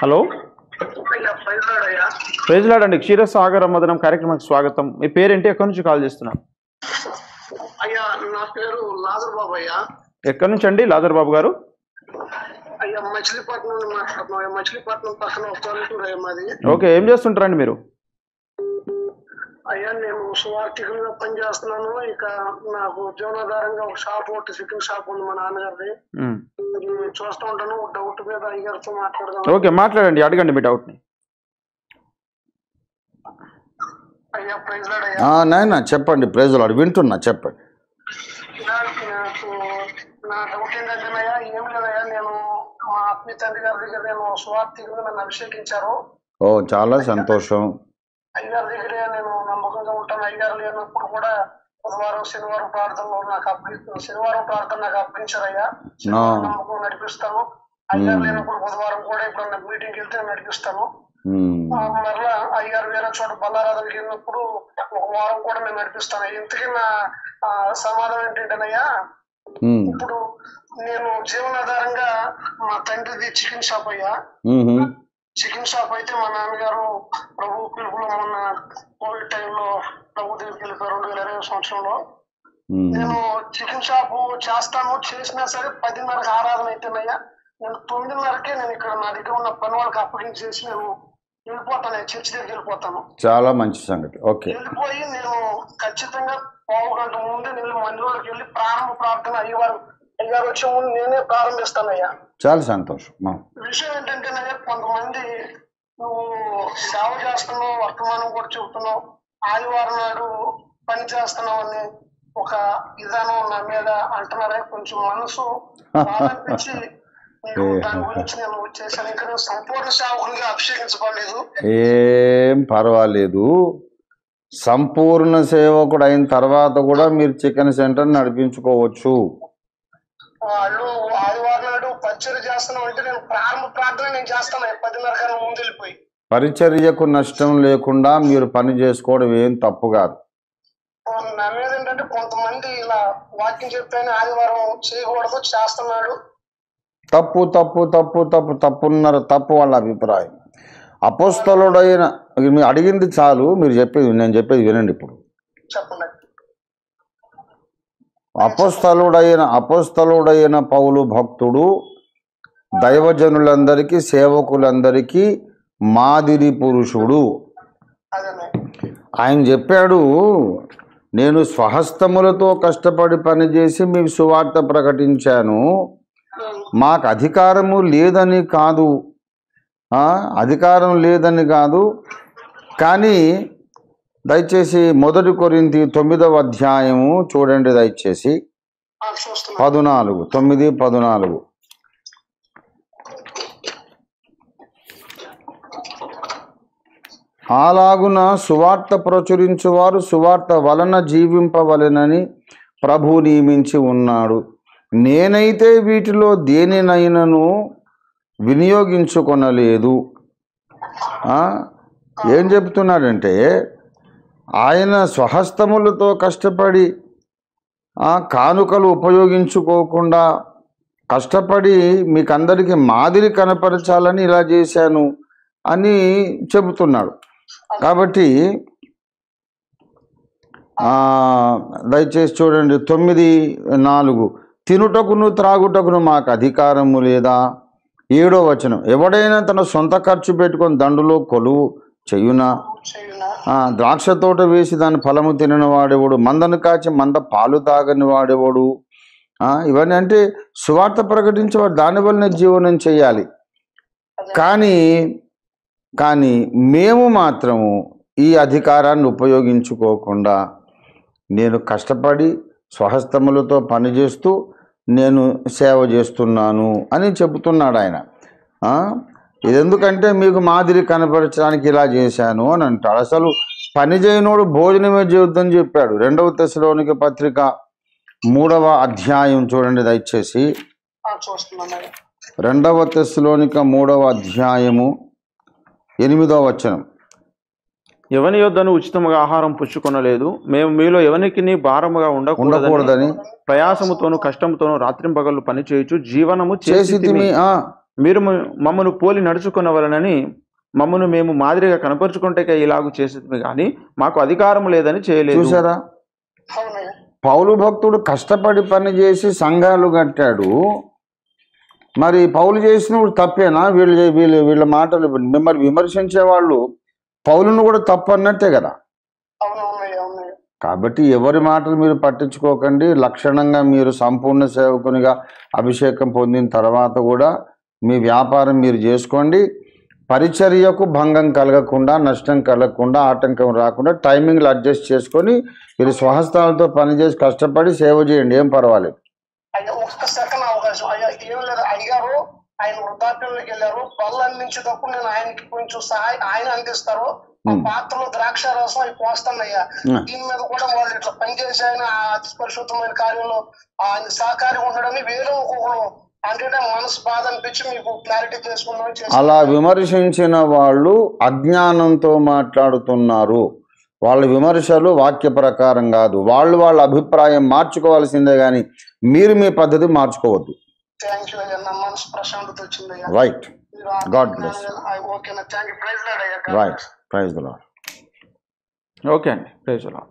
Hello, praise lord అండి. క్షీరసాగర మదనం కార్యక్రమానికి స్వాగతం. మీ పేరేంటి? ఎక్కడి నుంచి కాల్ చేస్తున్నారు? అయ్యా నా పేరు లాజర్ బాబు అయ్యా. ఎక్కడి నుంచి అండి లాజర్ బాబు గారు? అయ్యా మచిలీపట్నం నుండి మాట్లాడుతున్నాం. మచిలీపట్నం పక్కన ఒక పల్లెటూరు అయ్యా మాది. ఓకే, ఏం చేస్తుంటారండి మీరు? అయ్యా నేను సువార్థికులుగా పనిచేస్తున్నాను. ఇక నాకు జీవనాధారంగా ఒక షాప్ ఒకటి చికెన్ షాప్ ఉంది మా నాన్నగారిది. చూస్తూ ఉంటాను. డౌట్ మీద అయ్యగారితో మాట్లాడదాం. ఓకే, మాట్లాడండి, అడగండి మీ డౌట్ ని. అయ్యా ప్రైజ్ లార్డ్ అయ్యా. నాయన చెప్పండి, ప్రైజ్ లార్డ్ వింటున్నా, చెప్పండి. నాకు నా డౌట్ ఏంటంటేనయ్యా, ఏం లేదయ్యా, నేను మా ఆత్మీయ తండ్రి గారి దగ్గర నేను సువార్థికులుగా నన్ను అభిషేకించారు. ఓ చాలా సంతోషం. అయ్యగారి దగ్గరే నేను నమ్మకంగా ఉంటాను. అయ్యగారు లేనప్పుడు కూడా బుధవారం శనివారం ప్రార్థనలో నాకు శనివారం ప్రార్థన నాకు అప్పగించారయ్యా. నమ్మకం నడిపిస్తాను. అయ్యగారు లేనప్పుడు బుధవారం కూడా ఇప్పుడు మీటింగ్కి వెళ్తే నడిపిస్తాను. మరలా అయ్యగారు వేరే చోట బల్లారాధనకి వెళ్ళినప్పుడు ఒక వారం కూడా నేను నడిపిస్తాను. ఇంతకీ నా సమాధానం ఏంటంటేనయ్యా, ఇప్పుడు నేను జీవనాధారంగా మా తండ్రిది చికెన్ షాప్ అయ్యా. చికెన్ షాప్ అయితే మా నాన్నగారు ప్రభు పిలుపులో మొన్న కోవిడ్ టైంలో ప్రభు దగ్గరికి వెళ్ళిపోయారు 2020 సంవత్సరంలో. నేను చికెన్ షాప్ చేస్తాను, చేసినా సరే 10:30కి ఆరాధన అయితేనయ్యా, నేను 9:30కే నేను ఇక్కడ నా దగ్గర ఉన్న పని వాళ్ళకి అప్పగించేసి నేను వెళ్ళిపోతాను. చర్చి దగ్గరికి వెళ్ళిపోతాను. చాలా మంచి సంగతి. ఓకే, వెళ్ళిపోయి నేను ఖచ్చితంగా పావు గంట ముందే నేను మందిరంలోకి వెళ్ళి ప్రారంభ ప్రార్థన అయ్యగారు వచ్చే ముందు నేనే ప్రారంభిస్తానయ్యా. చాలా సంతోషం. విషయం ఏంటంటేనయ్యా, కొంతమంది నువ్వు సేవ చేస్తున్నావు, వర్తమానం కూడా చెబుతున్నావు, ఆదివారం నాడు పని చేస్తున్నావు అని ఒక విధానం నా మీద అంటున్నారే. కొంచెం మనసు బాధనిపించి దాని గురించి నేను వచ్చేసాను. ఇంకా నేను సంపూర్ణ సేవకునిగా అభిషేకించబడలేదు. ఏం పర్వాలేదు. సంపూర్ణ సేవకుడు అయిన తర్వాత కూడా మీరు చికెన్ సెంటర్ నడిపించుకోవచ్చు. వాళ్ళు ఆదివారం నాడు పరిచర్య చేస్తున్నాం అంటే నేను ప్రారంభ ప్రార్థన నేను చేస్తాను 10:30 కన్నా ముందు వెళ్ళిపోయి. పరిచర్యకు నష్టం లేకుండా మీరు పని చేసుకోవడం ఏం తప్పు కాదు. నా మీద ఏంటంటే కొంతమంది ఇలా వాక్యం చెప్తాను ఆదివారం చేయకూడదు, చేస్తున్నాడు. తప్పు తప్పు తప్పు తప్పు తప్పున్నారు, తప్పు వాళ్ళ అభిప్రాయం. అపోస్తలుడైన మీరు అడిగింది చాలు, మీరు చెప్పేది నేను చెప్పేది వినండి. ఇప్పుడు చెప్పండి. అపోస్తలుడైన పౌలు భక్తుడు దైవజనులందరికీ సేవకులందరికీ మాదిరి పురుషుడు. ఆయన చెప్పాడు, నేను స్వహస్తములతో కష్టపడి పనిచేసి మీకు సువార్త ప్రకటించాను. మాకు అధికారం లేదని కాదు, కానీ దయచేసి 1 కొరింథీ 9వ అధ్యాయము చూడండి, దయచేసి 14, 9-14. అలాగున సువార్త ప్రచురించువారు సువార్త వలన జీవింపవలెనని ప్రభు నియమించి ఉన్నాడు. నేనైతే వీటిలో దేనినైనను వినియోగించుకొనలేదు. ఏం చెప్తున్నాడంటే, ఆయన స్వహస్తములతో కష్టపడి కానుకలు ఉపయోగించుకోకుండా కష్టపడి మీకందరికీ మాదిరి కనపరచాలని ఇలా చేశాను అని చెబుతున్నాడు. కాబట్టి దయచేసి చూడండి 9:4. తినుటకును త్రాగుటకును మాకు అధికారము లేదా? 7వ వచనం. ఎవడైనా తన సొంత ఖర్చు పెట్టుకొని దండులో కొలువు చెయ్యునా? ద్రాక్ష తోట వేసి దాని ఫలము తినని వాడేవాడు, మందను కాచి మంద పాలు తాగని వాడేవాడు. ఇవన్నీ అంటే సువార్త ప్రకటించేవాడు దాని వల్లనే జీవనం చేయాలి. కానీ మేము మాత్రము ఈ అధికారాన్ని ఉపయోగించుకోకుండా నేను కష్టపడి స్వహస్తములతో పనిచేస్తూ నేను సేవ చేస్తున్నాను అని చెబుతున్నాడు ఆయన. ఇది ఎందుకంటే మీకు మాదిరి కనపరచడానికి ఇలా చేశాను అని అంటాడు. అసలు పని చేయనోడు భోజనమే చేయొద్దని చెప్పాడు. 2వ తెస్సలోనిక పత్రిక 3వ అధ్యాయం చూడండి దయచేసి. 2వ తెస్సలోనిక 3వ అధ్యాయము 8వ వచనం. ఎవని యొద్దను ఉచితముగా ఆహారం పుచ్చుకొనలేదు, మేము మీలో ఎవనికి భారముగా ఉండకూడదని ప్రయాసముతోను కష్టముతోను రాత్రింపగళ్ళు పని చేయుచు జీవనము చేసి మీరు మమ్మను పోలి నడుచుకునవలనని మమ్మను మేము మాదిరిగా కనపరుచుకుంటే ఇలాగూ చేసేది కానీ మాకు అధికారం లేదని చేయలేదు. చూసారా, అవునయ్యా. పౌలు భక్తుడు కష్టపడి పని చేసి సంఘాలు కట్టాడు. మరి పౌలు చేసినప్పుడు తప్పేనా? వీళ్ళ మాటలు మిమ్మల్ని విమర్శించే వాళ్ళు పౌలును కూడా తప్పు అన్నట్టే కదా. అవునవునయ్యా, అవునయ్యా. కాబట్టి ఎవరి మాటలు మీరు పట్టించుకోకండి. లక్షణంగా మీరు సంపూర్ణ సేవకునిగా అభిషేకం పొందిన తర్వాత కూడా మీ వ్యాపారం మీరు చేసుకోండి. పరిచర్యకు భంగం కలగకుండా, నష్టం కలగకుండా, ఆటంకం రాకుండా టైమింగ్లు అడ్జస్ట్ చేసుకొని మీరు స్వహస్తాలతో పనిచేసి కష్టపడి సేవ చేయండి, ఏం పర్వాలేదు. అయ్యా ఒక్క సెకండ్ అవకాశం అయ్యా. ఏం లేదు అయ్యారు, ఆయన వృద్ధాప్యంలోకి వెళ్ళారు. పళ్ళు అందించేటప్పుడు నేను ఆయనకి కొంచెం సహాయం ఆయన అందిస్తారు. ఆ పాత్రలో ద్రాక్ష రసం అవి పోస్తానయ్యా. దీని మీద కూడా వాళ్ళు ఇట్లా పనిచేసి ఆయన అతి పరిశుద్ధమైన కార్యంలో ఆయన సహకారి ఉండడని వేరే ఒక్కొక్కరు అంటే మనసు బాధ అనిపించి మీకు క్లారిటీ చేసుకుందాం. అలా విమర్శించిన వాళ్ళు అజ్ఞానంతో మాట్లాడుతున్నారు. వాళ్ళ విమర్శలు వాక్య ప్రకారం కాదు. వాళ్ళ అభిప్రాయం మార్చుకోవాల్సిందే కానీ మీరు మీ పద్ధతి మార్చుకోవద్దు. థ్యాంక్ యూ అయ్యా, నా మనసు ప్రశాంతత వచ్చింది. Right, God bless. ఓకేనా, థ్యాంక్ యూ. ప్రైజ్ లార్డ్ అయ్యా. Right, praise the Lord. Okay అండి, ప్రైజ్ ది లార్డ్.